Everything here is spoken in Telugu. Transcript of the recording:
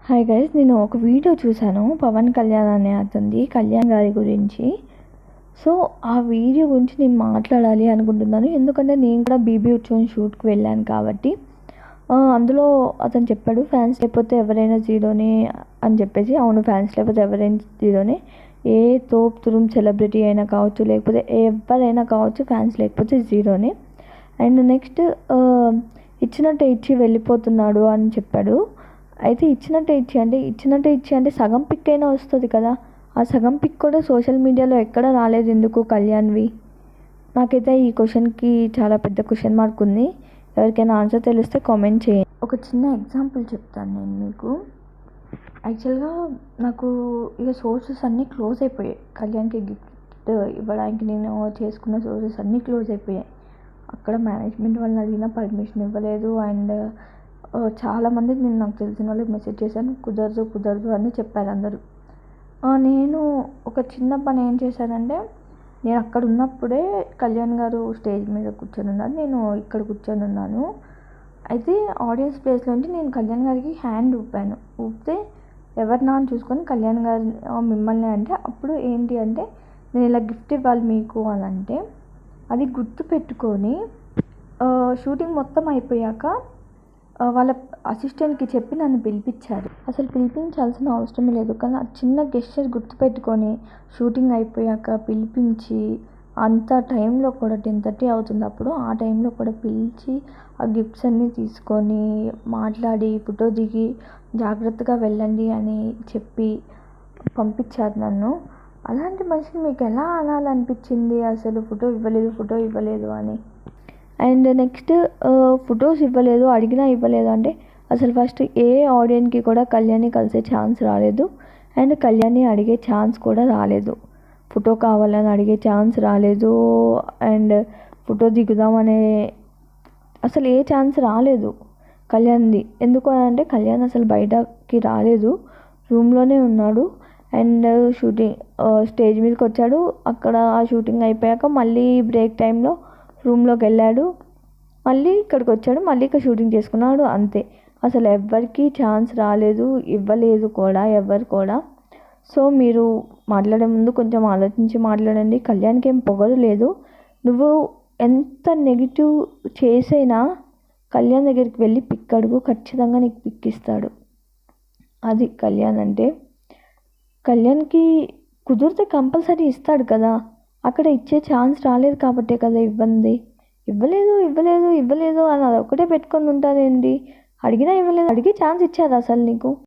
హాయ్ గైస్, నేను ఒక వీడియో చూశాను పవన్ కళ్యాణ్ అనే అతనిది, కళ్యాణ్ గారి గురించి. సో ఆ వీడియో గురించి నేను మాట్లాడాలి అనుకుంటున్నాను, ఎందుకంటే నేను కూడా బీబీ ఉత్సవం షూట్కి వెళ్ళాను కాబట్టి. అందులో అతను చెప్పాడు, ఫ్యాన్స్ లేకపోతే ఎవరైనా జీరోనే అని చెప్పేసి. అవును, ఫ్యాన్స్ లేకపోతే ఎవరైనా జీరోనే. ఏ తోప్ తురుమ్ సెలబ్రిటీ అయినా కావచ్చు, లేకపోతే ఎవరైనా కావచ్చు, ఫ్యాన్స్ లేకపోతే జీరోనే. అండ్ నెక్స్ట్ ఇచ్చినట్టే ఇచ్చి వెళ్ళిపోతున్నాడు అని చెప్పాడు. అయితే ఇచ్చినట్టే ఇచ్చి అంటే సగం పిక్ అయినా వస్తుంది కదా. ఆ సగం పిక్ కూడా సోషల్ మీడియాలో ఎక్కడ రాలేదు ఎందుకు కళ్యాణ్వి? నాకైతే ఈ క్వశ్చన్కి చాలా పెద్ద క్వశ్చన్ మార్క్ ఉంది. ఎవరికైనా ఆన్సర్ తెలిస్తే కామెంట్ చేయండి. ఒక చిన్న ఎగ్జాంపుల్ చెప్తాను నేను మీకు. యాక్చువల్గా నాకు ఇక సోర్సెస్ అన్నీ క్లోజ్ అయిపోయాయి. కళ్యాణ్కి గిఫ్ట్ ఇవ్వడానికి నేను చేసుకున్న సోర్సెస్ అన్నీ క్లోజ్ అయిపోయాయి. అక్కడ మేనేజ్మెంట్ వాళ్ళని అడిగినా పర్మిషన్ ఇవ్వలేదు. అండ్ చాలామందికి నేను నాకు తెలిసిన వాళ్ళకి మెసేజ్ చేశాను, కుదరదు అని చెప్పారు అందరూ. నేను ఒక చిన్న పని ఏం చేశానంటే, నేను అక్కడ ఉన్నప్పుడే కళ్యాణ్ గారు స్టేజ్ మీద కూర్చొని ఉన్నారు, నేను ఇక్కడ కూర్చొని ఉన్నాను. అయితే ఆడియన్స్ ప్లేస్లోంచి నేను కళ్యాణ్ గారికి హ్యాండ్ ఊపితే ఎవరినా అని చూసుకొని కళ్యాణ్ గారు మిమ్మల్ని అంటే, అప్పుడు ఏంటి అంటే, నేను ఇలా గిఫ్ట్ ఇవ్వాలి మీకు అని అంటే, అది గుర్తు పెట్టుకొని షూటింగ్ మొత్తం అయిపోయాక వాళ్ళ అసిస్టెంట్కి చెప్పి నన్ను పిలిపించారు. అసలు పిలిపించాల్సిన అవసరం లేదు, కానీ ఆ చిన్న గెస్చర్ గుర్తుపెట్టుకొని షూటింగ్ అయిపోయాక పిలిపించి, అంత టైంలో కూడా 10:30 అవుతుంది అప్పుడు, ఆ టైంలో కూడా పిలిచి ఆ గిఫ్ట్స్ అన్నీ తీసుకొని మాట్లాడి ఫోటో దిగి జాగ్రత్తగా వెళ్ళండి అని చెప్పి పంపించారు నన్ను. అలాంటి మనిషిని మీకు ఎలా అనాలనిపించింది అసలు, ఫోటో ఇవ్వలేదు అని? అండ్ నెక్స్ట్ ఫొటోస్ ఇవ్వలేదు, అడిగినా ఇవ్వలేదు అంటే, అసలు ఫస్ట్ ఏ ఆడియన్స్కి కూడా కళ్యాణ్ని కలిసే ఛాన్స్ రాలేదు. అండ్ కళ్యాణ్ని అడిగే ఛాన్స్ కూడా రాలేదు. ఫోటో కావాలని అడిగే ఛాన్స్ రాలేదు. అండ్ ఫోటో దిగుదామనే అసలు ఏ ఛాన్స్ రాలేదు కళ్యాణ్ది. ఎందుకు అంటే, కళ్యాణ్ అసలు బయటకి రాలేదు, రూమ్లోనే ఉన్నాడు. అండ్ స్టేజ్ మీదకి వచ్చాడు. అక్కడ ఆ షూటింగ్ అయిపోయాక మళ్ళీ బ్రేక్ టైంలో రూమ్లోకి వెళ్ళాడు, మళ్ళీ ఇక్కడికి వచ్చాడు, మళ్ళీ ఇక్కడ షూటింగ్ చేసుకున్నాడు, అంతే. అసలు ఎవ్వరికి ఛాన్స్ రాలేదు, ఇవ్వలేదు కూడా ఎవరు కూడా. సో మీరు మాట్లాడే ముందు కొంచెం ఆలోచించి మాట్లాడండి. కళ్యాణ్కి ఏం పొగరు లేదు. నువ్వు ఎంత నెగిటివ్ చేసైనా కళ్యాణ్ దగ్గరికి వెళ్ళి పిక్ అడుగు, ఖచ్చితంగా నీకు పిక్ ఇస్తాడు. అది కళ్యాణ్ అంటే. కళ్యాణ్కి కుదిరితే కంపల్సరీ ఇస్తాడు కదా. అక్కడ ఇచ్చే ఛాన్స్ రాలేదు కాబట్టే కదా ఇవ్వండి. ఇవ్వలేదు అని అది ఒకటే పెట్టుకొని ఉంటారేంటి? అడిగినా ఇవ్వలేదు, అడిగి ఛాన్స్ ఇచ్చారు అసలు నీకు?